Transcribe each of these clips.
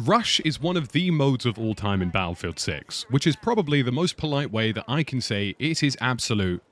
Rush is one of the modes of all time in Battlefield 6, which is probably the most polite way that I can say it is absolute.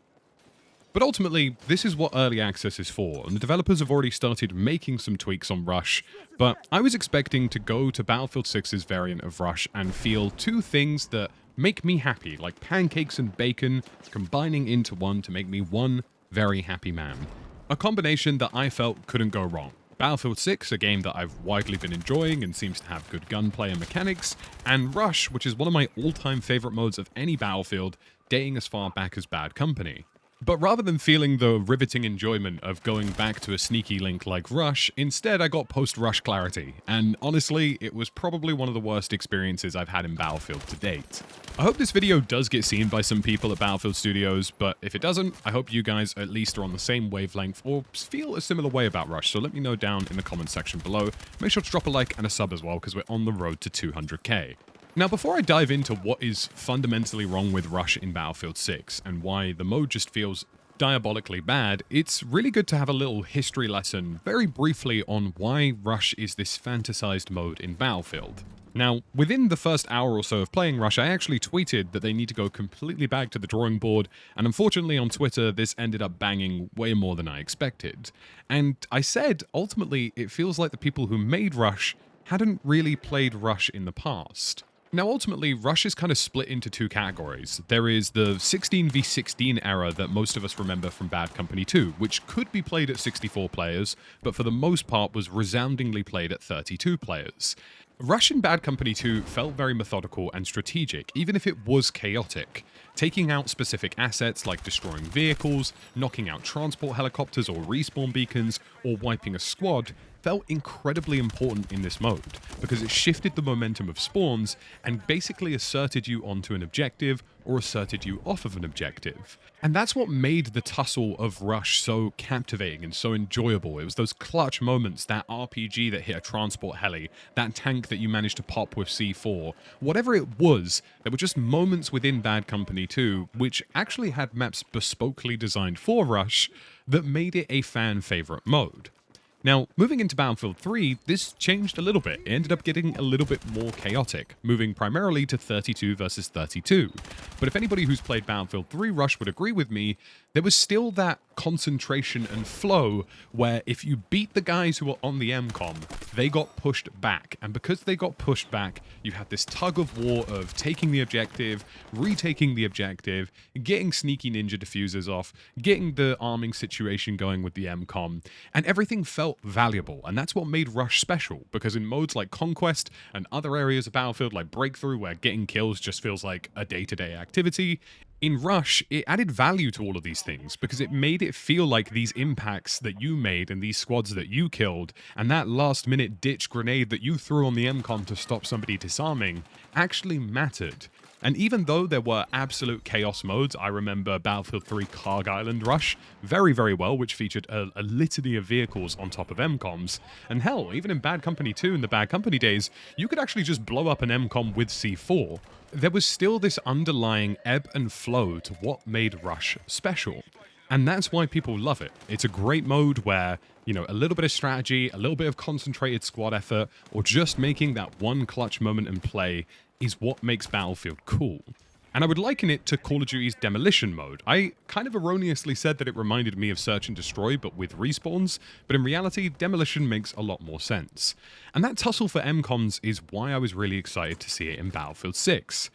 But ultimately, this is what early access is for, and the developers have already started making some tweaks on Rush, but I was expecting to go to Battlefield 6's variant of Rush and feel two things that make me happy, like pancakes and bacon combining into one to make me one very happy man. A combination that I felt couldn't go wrong. Battlefield 6, a game that I've widely been enjoying and seems to have good gunplay and mechanics, and Rush, which is one of my all-time favorite modes of any Battlefield, dating as far back as Bad Company. But rather than feeling the riveting enjoyment of going back to a sneaky link like Rush, instead I got post-Rush clarity, and honestly, it was probably one of the worst experiences I've had in Battlefield to date. I hope this video does get seen by some people at Battlefield Studios, but if it doesn't, I hope you guys at least are on the same wavelength or feel a similar way about Rush, so let me know down in the comment section below. Make sure to drop a like and a sub as well, because we're on the road to 200k. Now, before I dive into what is fundamentally wrong with Rush in Battlefield 6 and why the mode just feels diabolically bad, it's really good to have a little history lesson very briefly on why Rush is this fantasized mode in Battlefield. Now, within the first hour or so of playing Rush, I actually tweeted that they need to go completely back to the drawing board, and unfortunately on Twitter, this ended up banging way more than I expected. And I said, ultimately, it feels like the people who made Rush hadn't really played Rush in the past. Now, ultimately, Rush is kind of split into two categories. There is the 16v16 era that most of us remember from Bad Company 2, which could be played at 64 players, but for the most part was resoundingly played at 32 players. Rush in Bad Company 2 felt very methodical and strategic, even if it was chaotic. Taking out specific assets like destroying vehicles, knocking out transport helicopters or respawn beacons, or wiping a squad felt incredibly important in this mode, because it shifted the momentum of spawns and basically asserted you onto an objective or asserted you off of an objective. And that's what made the tussle of Rush so captivating and so enjoyable. It was those clutch moments, that RPG that hit a transport heli, that tank that you managed to pop with C4. Whatever it was, there were just moments within Bad Company 2 which actually had maps bespokely designed for Rush that made it a fan favorite mode. Now, moving into Battlefield 3, this changed a little bit. It ended up getting a little bit more chaotic, moving primarily to 32 versus 32. But if anybody who's played Battlefield 3 Rush would agree with me, there was still that concentration and flow where if you beat the guys who were on the MCOM, they got pushed back. And because they got pushed back, you had this tug of war of taking the objective, retaking the objective, getting sneaky ninja diffusers off, getting the arming situation going with the MCOM, and everything felt valuable. And that's what made Rush special, because in modes like Conquest and other areas of Battlefield like Breakthrough, where getting kills just feels like a day-to-day activity, in Rush, it added value to all of these things because it made it feel like these impacts that you made and these squads that you killed and that last-minute ditch grenade that you threw on the MCOM to stop somebody disarming actually mattered. And even though there were absolute chaos modes, I remember Battlefield 3 Carg Island Rush very, very well, which featured a litany of vehicles on top of MCOMs. And hell, even in Bad Company 2 in the Bad Company days, you could actually just blow up an MCOM with C4. There was still this underlying ebb and flow to what made Rush special. And that's why people love it. It's a great mode where, you know, a little bit of strategy, a little bit of concentrated squad effort, or just making that one clutch moment in play is what makes Battlefield cool. And I would liken it to Call of Duty's Demolition mode. I kind of erroneously said that it reminded me of Search and Destroy, but with respawns, but in reality, Demolition makes a lot more sense. And that tussle for MCOMs is why I was really excited to see it in Battlefield 6.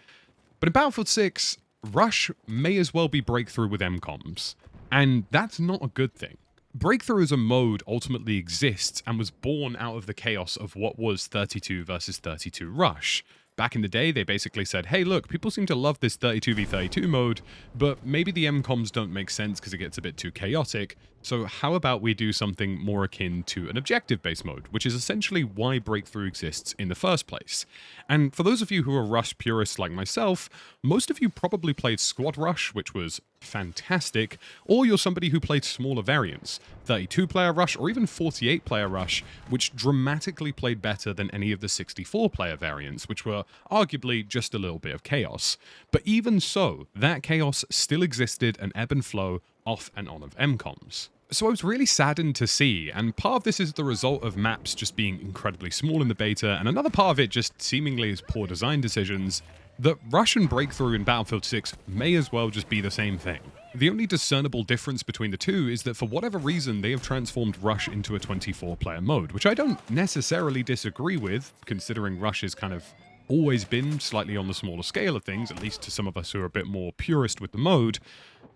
But in Battlefield 6, Rush may as well be Breakthrough with MCOMs. And that's not a good thing. Breakthrough as a mode ultimately exists and was born out of the chaos of what was 32 versus 32 Rush. Back in the day, they basically said, hey, look, people seem to love this 32v32 mode, but maybe the MCOMs don't make sense because it gets a bit too chaotic, so how about we do something more akin to an objective-based mode, which is essentially why Breakthrough exists in the first place. And for those of you who are Rush purists like myself, most of you probably played Squad Rush, which was fantastic, or you're somebody who played smaller variants, 32-player Rush or even 48-player Rush, which dramatically played better than any of the 64-player variants, which were arguably just a little bit of chaos. But even so, that chaos still existed and ebb and flow off and on of MCOMs. So I was really saddened to see, and part of this is the result of maps just being incredibly small in the beta, and another part of it just seemingly is poor design decisions, that Rush and Breakthrough in Battlefield 6 may as well just be the same thing. The only discernible difference between the two is that for whatever reason they have transformed Rush into a 24-player mode, which I don't necessarily disagree with, considering Rush has kind of always been slightly on the smaller scale of things, at least to some of us who are a bit more purist with the mode.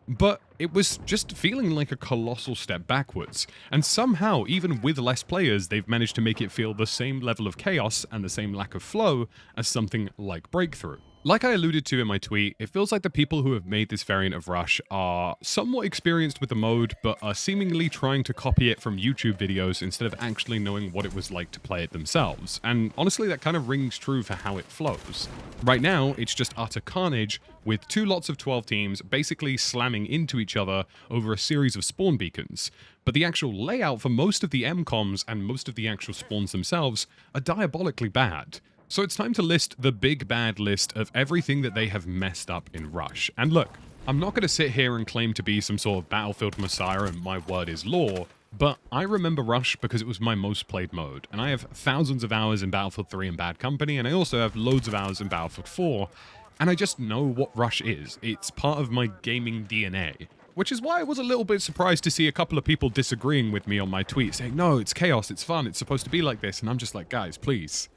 But it was just feeling like a colossal step backwards, and somehow, even with less players, they've managed to make it feel the same level of chaos and the same lack of flow as something like Breakthrough. Like I alluded to in my tweet, it feels like the people who have made this variant of Rush are somewhat experienced with the mode, but are seemingly trying to copy it from YouTube videos instead of actually knowing what it was like to play it themselves. And honestly, that kind of rings true for how it flows. Right now, it's just utter carnage, with 2 lots of 12 teams basically slamming into each other over a series of spawn beacons. But the actual layout for most of the MCOMs and most of the actual spawns themselves are diabolically bad. So it's time to list the big bad list of everything that they have messed up in Rush. And look, I'm not going to sit here and claim to be some sort of Battlefield messiah and my word is law, but I remember Rush because it was my most played mode, and I have thousands of hours in Battlefield 3 and Bad Company, and I also have loads of hours in Battlefield 4, and I just know what Rush is. It's part of my gaming DNA. Which is why I was a little bit surprised to see a couple of people disagreeing with me on my tweet, saying, no, it's chaos, it's fun, it's supposed to be like this, and I'm just like, guys, please.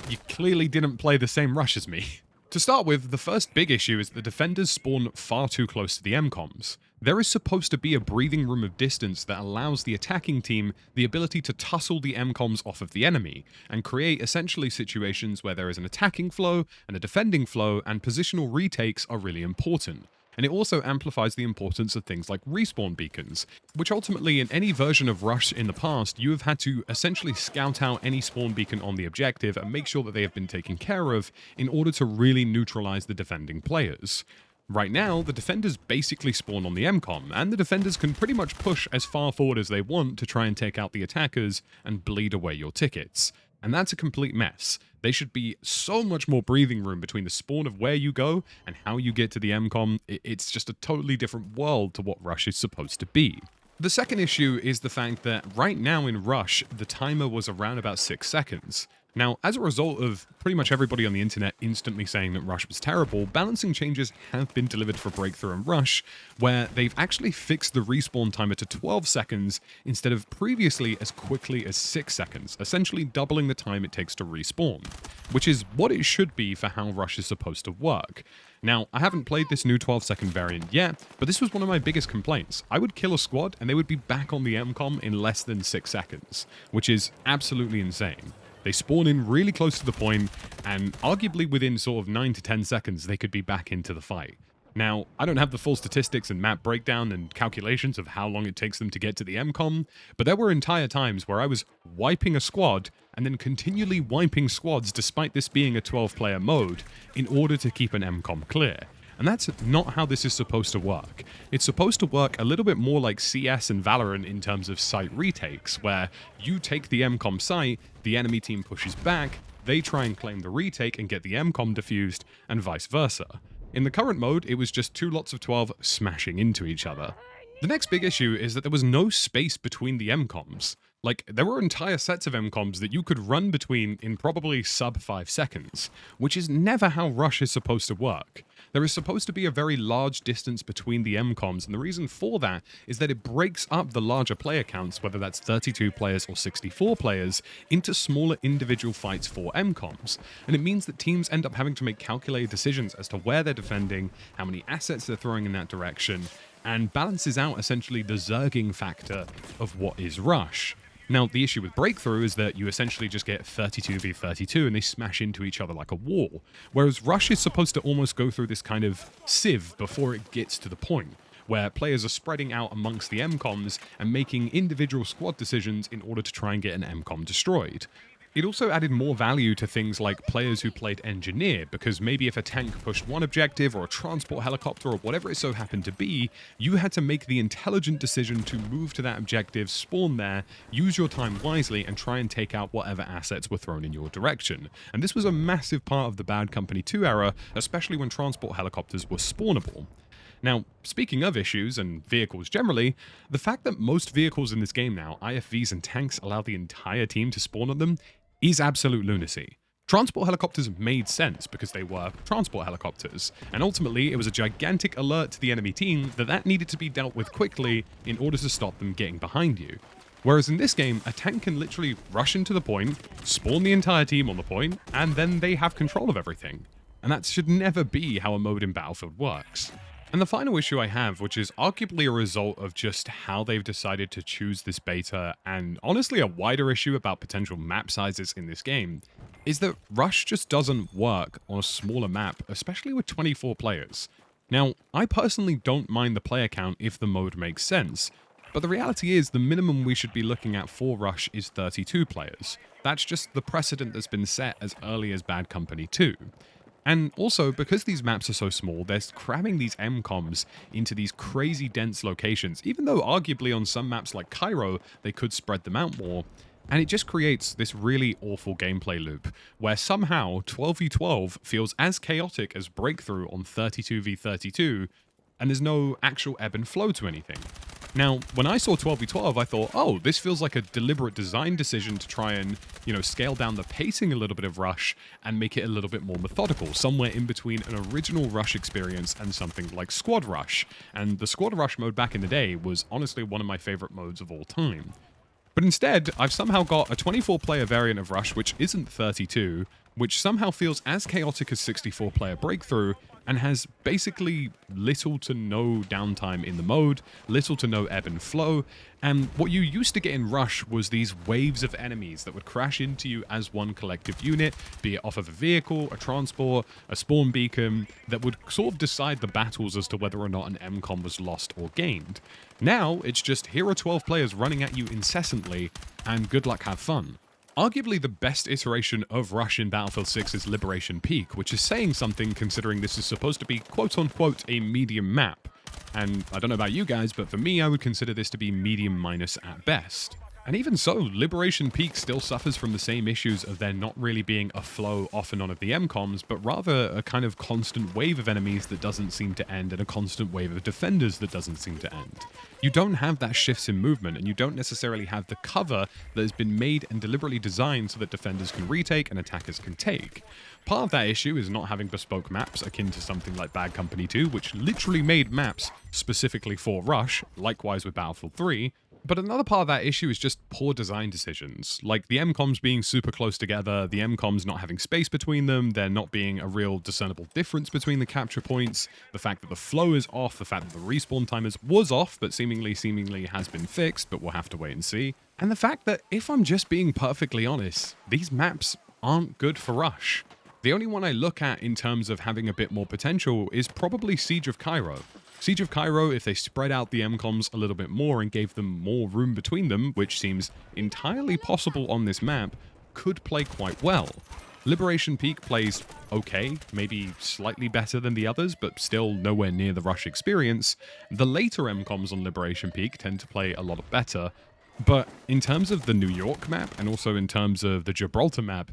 You clearly didn't play the same Rush as me. To start with, the first big issue is the defenders spawn far too close to the MCOMs. There is supposed to be a breathing room of distance that allows the attacking team the ability to tussle the MCOMs off of the enemy, and create essentially situations where there is an attacking flow and a defending flow, and positional retakes are really important. And it also amplifies the importance of things like respawn beacons, which ultimately in any version of Rush in the past, you have had to essentially scout out any spawn beacon on the objective and make sure that they have been taken care of in order to really neutralize the defending players. Right now, the defenders basically spawn on the MCOM, and the defenders can pretty much push as far forward as they want to try and take out the attackers and bleed away your tickets. And that's a complete mess. There should be so much more breathing room between the spawn of where you go and how you get to the MCOM. It's just a totally different world to what Rush is supposed to be. The second issue is the fact that right now in Rush, the timer was around about 6 seconds. Now, as a result of pretty much everybody on the internet instantly saying that Rush was terrible, balancing changes have been delivered for Breakthrough and Rush, where they've actually fixed the respawn timer to 12 seconds instead of previously as quickly as 6 seconds, essentially doubling the time it takes to respawn, which is what it should be for how Rush is supposed to work. Now, I haven't played this new 12-second variant yet, but this was one of my biggest complaints. I would kill a squad and they would be back on the MCOM in less than 6 seconds, which is absolutely insane. They spawn in really close to the point, and arguably within sort of 9 to 10 seconds, they could be back into the fight. Now, I don't have the full statistics and map breakdown and calculations of how long it takes them to get to the MCOM, but there were entire times where I was wiping a squad and then continually wiping squads despite this being a 12-player mode in order to keep an MCOM clear. And that's not how this is supposed to work. It's supposed to work a little bit more like CS and Valorant in terms of site retakes, where you take the MCOM site, the enemy team pushes back, they try and claim the retake and get the MCOM defused, and vice versa. In the current mode, it was just 2 lots of 12 smashing into each other. The next big issue is that there was no space between the MCOMs. Like, there were entire sets of MCOMs that you could run between in probably sub 5 seconds, which is never how Rush is supposed to work. There is supposed to be a very large distance between the MCOMs, and the reason for that is that it breaks up the larger player counts, whether that's 32 players or 64 players, into smaller individual fights for MCOMs. And it means that teams end up having to make calculated decisions as to where they're defending, how many assets they're throwing in that direction, and balances out essentially the zerging factor of what is Rush. Now, the issue with Breakthrough is that you essentially just get 32v32 and they smash into each other like a wall, whereas Rush is supposed to almost go through this kind of sieve before it gets to the point, where players are spreading out amongst the MCOMs and making individual squad decisions in order to try and get an MCOM destroyed. It also added more value to things like players who played engineer, because maybe if a tank pushed one objective or a transport helicopter or whatever it so happened to be, you had to make the intelligent decision to move to that objective, spawn there, use your time wisely, and try and take out whatever assets were thrown in your direction. And this was a massive part of the Bad Company 2 era, especially when transport helicopters were spawnable. Now, speaking of issues and vehicles generally, the fact that most vehicles in this game now, IFVs and tanks, allow the entire team to spawn on them is absolute lunacy. Transport helicopters made sense because they were transport helicopters, and ultimately it was a gigantic alert to the enemy team that needed to be dealt with quickly in order to stop them getting behind you. Whereas in this game, a tank can literally rush into the point, spawn the entire team on the point, and then they have control of everything. And that should never be how a mode in Battlefield works. And the final issue I have, which is arguably a result of just how they've decided to choose this beta, and honestly a wider issue about potential map sizes in this game, is that Rush just doesn't work on a smaller map, especially with 24 players. Now, I personally don't mind the player count if the mode makes sense, but the reality is the minimum we should be looking at for Rush is 32 players. That's just the precedent that's been set as early as Bad Company 2. And also, because these maps are so small, they're cramming these MCOMs into these crazy dense locations, even though arguably on some maps like Cairo, they could spread them out more. And it just creates this really awful gameplay loop, where somehow 12v12 feels as chaotic as Breakthrough on 32v32, and there's no actual ebb and flow to anything. Now, when I saw 12v12, I thought, oh, this feels like a deliberate design decision to try and, scale down the pacing a little bit of Rush and make it a little bit more methodical, somewhere in between an original Rush experience and something like Squad Rush. And the Squad Rush mode back in the day was honestly one of my favorite modes of all time. But instead, I've somehow got a 24-player variant of Rush, which isn't 32, which somehow feels as chaotic as 64-player Breakthrough, and has basically little to no downtime in the mode, little to no ebb and flow, and what you used to get in Rush was these waves of enemies that would crash into you as one collective unit, be it off of a vehicle, a transport, a spawn beacon, that would sort of decide the battles as to whether or not an MCOM was lost or gained. Now, it's just here are 12 players running at you incessantly, and good luck, have fun. Arguably the best iteration of Rush in Battlefield 6 is Liberation Peak, which is saying something considering this is supposed to be quote-unquote a medium map. And I don't know about you guys, but for me I would consider this to be medium minus at best. And even so, Liberation Peak still suffers from the same issues of there not really being a flow off and on of the MCOMs, but rather a kind of constant wave of enemies that doesn't seem to end and a constant wave of defenders that doesn't seem to end. You don't have that shifts in movement, and you don't necessarily have the cover that has been made and deliberately designed so that defenders can retake and attackers can take. Part of that issue is not having bespoke maps akin to something like Bad Company 2, which literally made maps specifically for Rush, likewise with Battlefield 3, but another part of that issue is just poor design decisions, like the MCOMs being super close together, the MCOMs not having space between them, there not being a real discernible difference between the capture points, the fact that the flow is off, the fact that the respawn timers was off, but seemingly has been fixed, but we'll have to wait and see, and the fact that, if I'm just being perfectly honest, these maps aren't good for Rush. The only one I look at in terms of having a bit more potential is probably Siege of Cairo. Siege of Cairo, if they spread out the MCOMs a little bit more and gave them more room between them, which seems entirely possible on this map, could play quite well. Liberation Peak plays okay, maybe slightly better than the others, but still nowhere near the Rush experience. The later MCOMs on Liberation Peak tend to play a lot better, but in terms of the New York map, and also in terms of the Gibraltar map,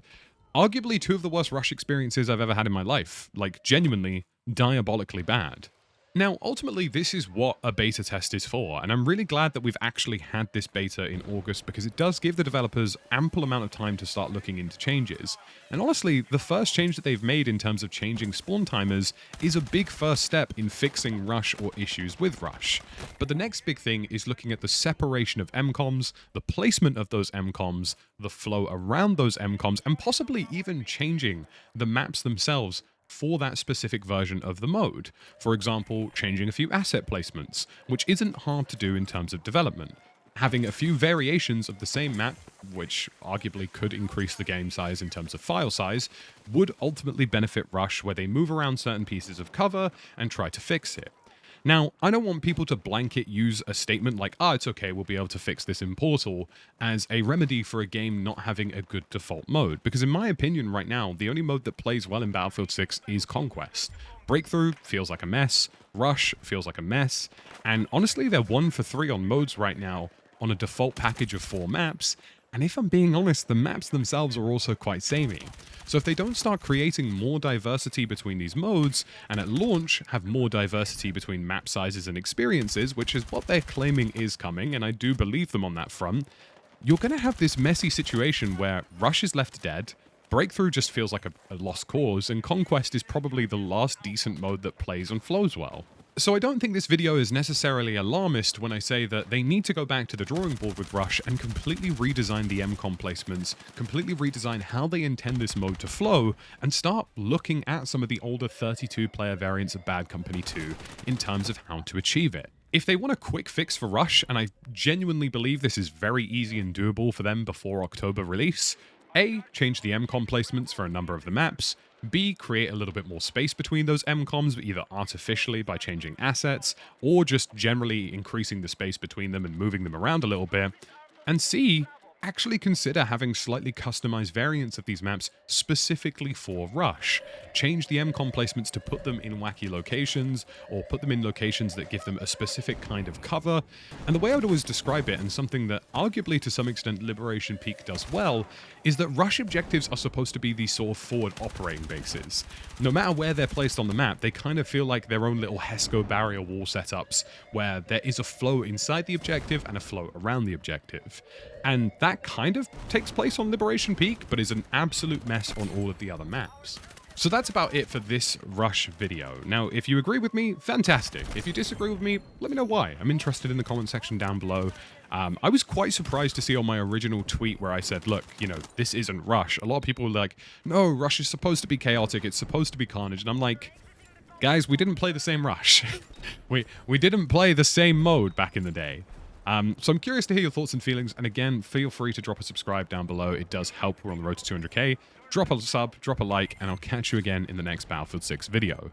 arguably two of the worst Rush experiences I've ever had in my life, like genuinely diabolically bad. Now, ultimately, this is what a beta test is for, and I'm really glad that we've actually had this beta in August because it does give the developers ample amount of time to start looking into changes. And honestly, the first change that they've made in terms of changing spawn timers is a big first step in fixing Rush or issues with Rush. But the next big thing is looking at the separation of MCOMs, the placement of those MCOMs, the flow around those MCOMs, and possibly even changing the maps themselves for that specific version of the mode. For example, changing a few asset placements, which isn't hard to do in terms of development. Having a few variations of the same map, which arguably could increase the game size in terms of file size, would ultimately benefit Rush where they move around certain pieces of cover and try to fix it. Now, I don't want people to blanket use a statement like, it's okay, we'll be able to fix this in Portal, as a remedy for a game not having a good default mode, because in my opinion right now, the only mode that plays well in Battlefield 6 is Conquest. Breakthrough feels like a mess, Rush feels like a mess, and honestly they're 1 for 3 on modes right now on a default package of 4 maps, And if I'm being honest, the maps themselves are also quite samey. So if they don't start creating more diversity between these modes, and at launch have more diversity between map sizes and experiences, which is what they're claiming is coming, and I do believe them on that front, you're going to have this messy situation where Rush is left dead, Breakthrough just feels like a lost cause, and Conquest is probably the last decent mode that plays and flows well. So I don't think this video is necessarily alarmist when I say that they need to go back to the drawing board with Rush and completely redesign the MCOM placements, completely redesign how they intend this mode to flow, and start looking at some of the older 32-player variants of Bad Company 2 in terms of how to achieve it. If they want a quick fix for Rush, and I genuinely believe this is very easy and doable for them before October release, A, change the MCOM placements for a number of the maps, B, create a little bit more space between those MCOMs, either artificially by changing assets, or just generally increasing the space between them and moving them around a little bit, and C, actually consider having slightly customized variants of these maps specifically for Rush. Change the MCOM placements to put them in wacky locations, or put them in locations that give them a specific kind of cover. And the way I would always describe it, and something that arguably to some extent Liberation Peak does well, is that Rush objectives are supposed to be these sort of forward operating bases. No matter where they're placed on the map, they kind of feel like their own little HESCO barrier wall setups, where there is a flow inside the objective and a flow around the objective. And that kind of takes place on Liberation Peak, but is an absolute mess on all of the other maps. So that's about it for this Rush video. Now, if you agree with me, fantastic. If you disagree with me, let me know why. I'm interested in the comment section down below. I was quite surprised to see on my original tweet where I said, look, you know, this isn't Rush. A lot of people were like, no, Rush is supposed to be chaotic. It's supposed to be carnage. And I'm like, guys, we didn't play the same Rush. we didn't play the same mode back in the day. So I'm curious to hear your thoughts and feelings, and again, feel free to drop a subscribe down below. It does help. We're on the road to 200k. Drop a sub, drop a like, and I'll catch you again in the next Battlefield 6 video.